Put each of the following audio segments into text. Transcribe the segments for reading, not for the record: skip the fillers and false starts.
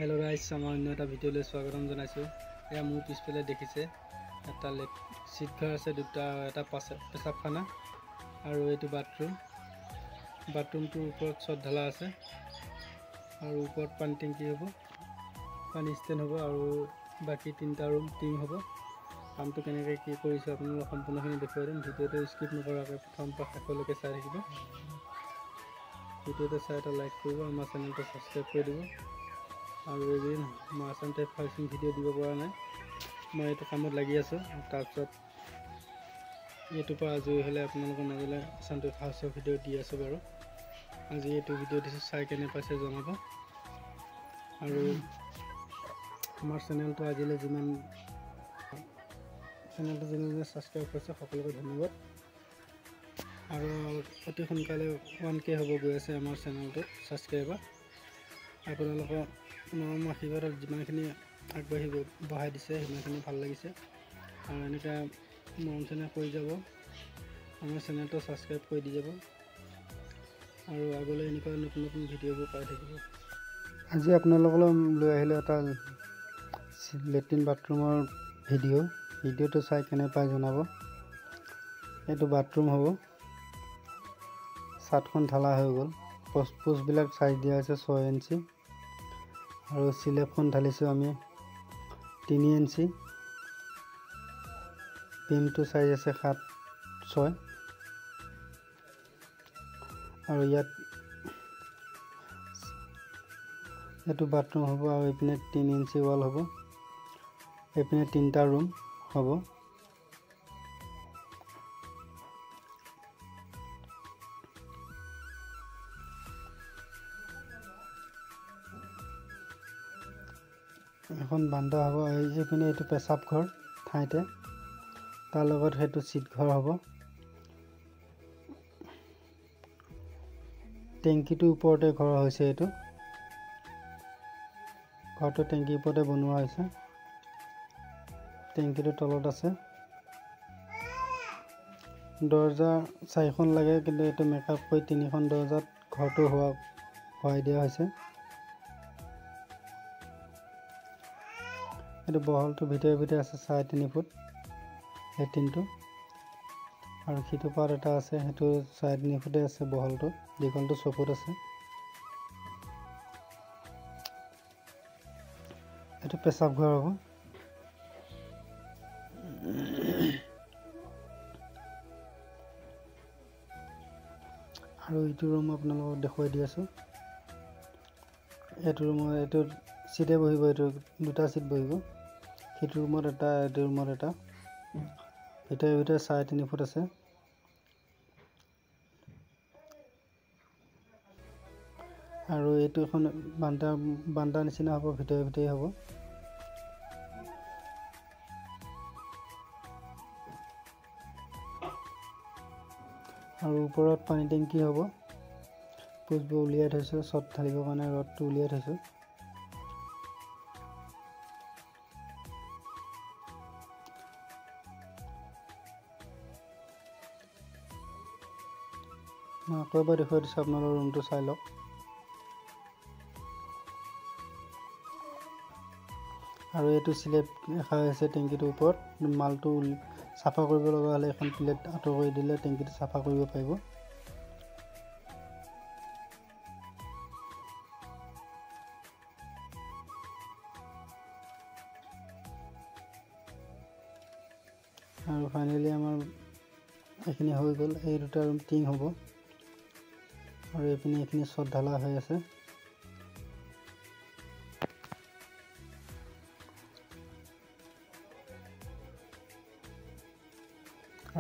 Hello guys আমাৰ অন্য এটা ভিডিঅ'লৈ স্বাগতম জনাইছো। এয়া মোৰ পিছফালে দেখিছে এটা সিট ঘৰ আছে, দুটা এটা পেচাবখানা আৰু এইটো বাথৰুমটোৰ ওপৰত ছট ঢালা আছে আৰু ওপৰত পানী টেংকি হ'ব, পানী ষ্টেণ্ড হ'ব আৰু বাকি তিনিটা ৰুম টিং হ'ব। কামটো কেনেকৈ কি কৰিছে আপোনালোকক সম্পূৰ্ণখিনি দেখুৱাই দিম। ভিডিঅ'টো স্কিপ নকৰাকৈ প্ৰথম পৰা শেষলৈকে চাই থাকিব। ভিডিঅ'টো চাই এটা লাইক কৰিব, আমাৰ চেনেলটো ছাবস্ক্ৰাইব কৰি দিব। আৰু এইদিন মই আসাম টাইপ ফাৰ্চিং ভিডিঅ' দিব পৰা নাই, মই এইটো কামত লাগি আছোঁ। তাৰপিছত এইটোৰ পৰা আজৰি হ'লে আপোনালোকৰ মাজলৈ আসাম টাইপ হাউচৰ ভিডিঅ' দি আছোঁ বাৰু। আজি এইটো ভিডিঅ' দিছোঁ, চাই কেনে পাইছে জনাব। আৰু আমাৰ চেনেলটো আজিলৈ যিমানে ছাবস্ক্ৰাইব কৰিছে সকলোকে ধন্যবাদ। আৰু অতি সোনকালে 1K হ'ব গৈ আছে আমাৰ চেনেলটো ছাবস্ক্ৰাইবাৰ। আপোনালোকৰ মৰম আশীৰ্বাদত যিমানখিনি আগবাঢ়িব বঢ়াই দিছে সিমানখিনি ভাল লাগিছে, আৰু এনেকৈ মৰম চেনেহ কৰি যাব, আমাৰ চেনেলটো ছাবস্ক্ৰাইব কৰি দি যাব আৰু আগলৈ এনেকুৱা নতুন নতুন ভিডিঅ'বোৰ পাই থাকিব। আজি আপোনালোকলৈ লৈ আহিলোঁ এটা লেট্ৰিন বাথৰুমৰ ভিডিঅ'টো চাই কেনে পাই জনাব। এইটো বাথৰুম হ'ব, ছাদখন ঢালা হৈ গ'ল, পোষ্টবিলাক চাইজ দিয়া আছে 6 ইঞ্চি আৰু চিলেপখন ঢালিছোঁ আমি 3 ইঞ্চি। পিমটো চাইজ আছে 7-6 আৰু এইটো বাথৰুম হ'ব আৰু এইপিনে 3 ইঞ্চি ৱাল হ'ব, এইপিনে 3টা ৰুম হ'ব। এখন বান্দা হ'ব, এইপিনে এইটো পেচাব ঘৰ ঠাইতে, তাৰ লগত সেইটো চিট ঘৰ হ'ব। টেংকিটোৰ ওপৰতে ঘৰ হৈছে, এইটো ঘৰটো টেংকিৰ ওপৰতে বনোৱা হৈছে। টেংকিটো তলত আছে। দৰ্জা 4খন লাগে, কিন্তু এইটো মেকআপ কৰি 3খন দৰ্জাত ঘৰটো হোৱাই দিয়া হৈছে। এইটো বহলটো ভিতৰে আছে 3.5 ফুট লেট্ৰিনটো, আৰু সিটো পাত এটা আছে, সেইটো 3.5 ফুটে আছে বহলটো, দীঘলটো 6 ফুট আছে। এইটো পেচাব ঘৰ হ'ব। আৰু এইটো ৰুম আপোনালোকক দেখুৱাই দি আছোঁ। এইটো চিটে বহিব, এইটো 2টা চিট বহিব, সেইটো ৰুমত এটা, এইটো ৰুমত এটা, ভিতৰে 3.5 ফুট আছে। আৰু এইটো এখন বান্দা নিচিনা হ'ব, ভিতৰে হ'ব। আৰু ওপৰত পানী টেংকি হ'ব, পোষ্টবোৰ উলিয়াই থৈছোঁ, ছট ঢালিবৰ কাৰণে ৰডটো উলিয়াই থৈছোঁ। মই আকৌ এবাৰ দেখুৱাই দিছোঁ, আপোনালোকৰ ৰুমটো চাই লওক। আৰু এইটো চিলেপ ৰখা হৈছে টেংকিটোৰ ওপৰত, মালটো চাফা কৰিব লগা হ'লে এখন প্লেট আঁতৰ কৰি দিলে টেংকিটো চাফা কৰিব পাৰিব। আৰু ফাইনেলি আমাৰ এইখিনি হৈ গ'ল। এই 2টা ৰুম টিং হ'ব, আৰু এইখিনি ছট ঢালা হৈ আছে।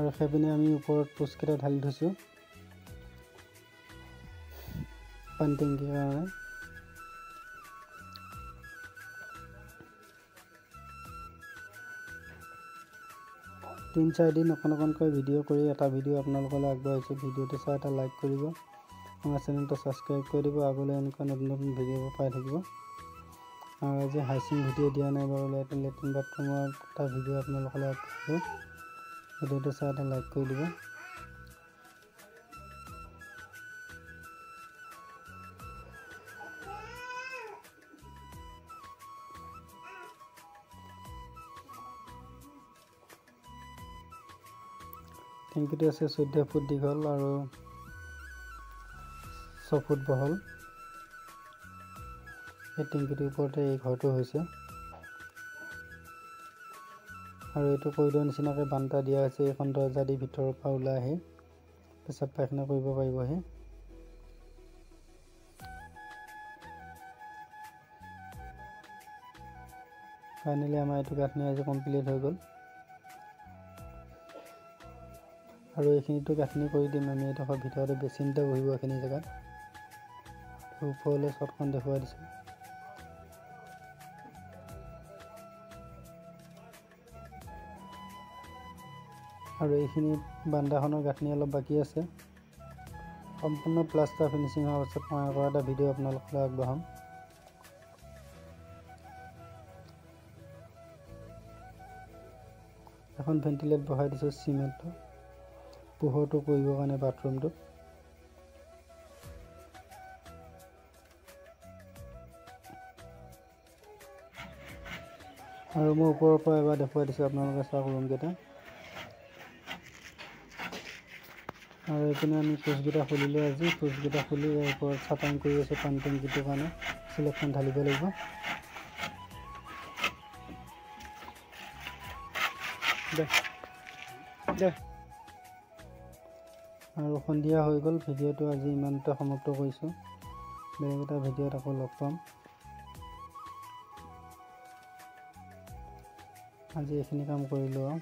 আৰু সেইপিনে আমি ওপৰত পোষ্টকেইটা ঢালি থৈছোঁ পানী টেংকিৰ কাৰণে। তিন 4 দিন অকণকৈ ভিডিঅ' কৰি এটা ভিডিঅ' আপোনালোকলৈ আগবঢ়াইছোঁ। ভিডিঅ'টো চাই এটা লাইক কৰিব, আমাৰ চেনেলটো ছাবস্ক্ৰাইব কৰি দিব, আগলৈ এনেকুৱা নতুন ভিডিঅ'বোৰ পাই থাকিব। আৰু আজি হাইচিং ভিডিঅ' দিয়া নাই বাৰু, লেট্ৰিন বাথৰুমৰ এটা ভিডিঅ' আপোনালোকলৈ আগবঢ়াইছোঁ। ভিডিঅ'টো চাই এটা লাইক কৰি দিব। টেংকিটো আছে 14 ফুট দীঘল আৰু 6 ফুট বহল। এই টেংকিটোৰ ওপৰতে এই ঘৰটো হৈছে আৰু এইটো কৰিডৰ নিচিনাকৈ বান্তা দিয়া হৈছে। এইখন দৰ্জা দি ভিতৰৰ পৰা ওলাই আহি পেচাব পায়খানা কৰিব পাৰিবহি। ফাইনেলি আমাৰ এইটো গাঁথনি আজি কমপ্লিট হৈ গ'ল আৰু এইখিনিতো গাঁথনি কৰি দিম আমি। এইডোখৰ ভিতৰতে বেচিন এটা বহিব এইখিনি জেগাত। ওপৰলৈ চটখন দেখুৱাই দিছোঁ। আৰু এইখিনি বান্দাখনৰ গাঁথনি অলপ বাকী আছে। সম্পূৰ্ণ প্লাষ্টাৰ ফিনিচিং হোৱাৰ পাছত মই আকৌ এটা ভিডিঅ' আপোনালোকলৈ আগবঢ়াম। এখন ভেণ্টিলেট বহাই দিছোঁ চিমেণ্টৰ, পোহৰটো কৰিবৰ কাৰণে বাথৰুমটোত। আৰু মই ওপৰৰ পৰা এবাৰ দেখুৱাই দিছোঁ আপোনালোকে চাওক ৰুমকেইটা। আৰু এইপিনে আমি পোষ্টকেইটা খুলিলোঁ আজি। পোষ্টকেইটা খুলি ইয়াৰ ওপৰত চাটাং কৰি আছোঁ পানী টেংকিটোৰ কাৰণে। চিলেকখন ঢালিব লাগিব। আৰু সন্ধিয়া হৈ গ'ল। ভিডিঅ'টো আজি ইমানতে সমাপ্ত কৰিছোঁ। বেলেগ এটা ভিডিঅ'ত আকৌ লগ পাম। আজি এইখিনি কাম কৰিলোঁ আৰু।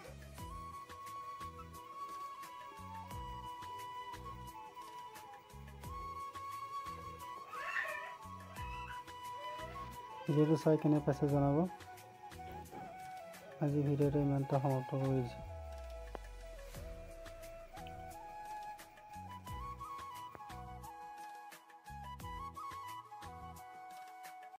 ভিডিঅ'টো চাই কেনে পাইছে জনাব। আজি ভিডিঅ'টো ইমানতে সমাপ্ত কৰিছোঁ।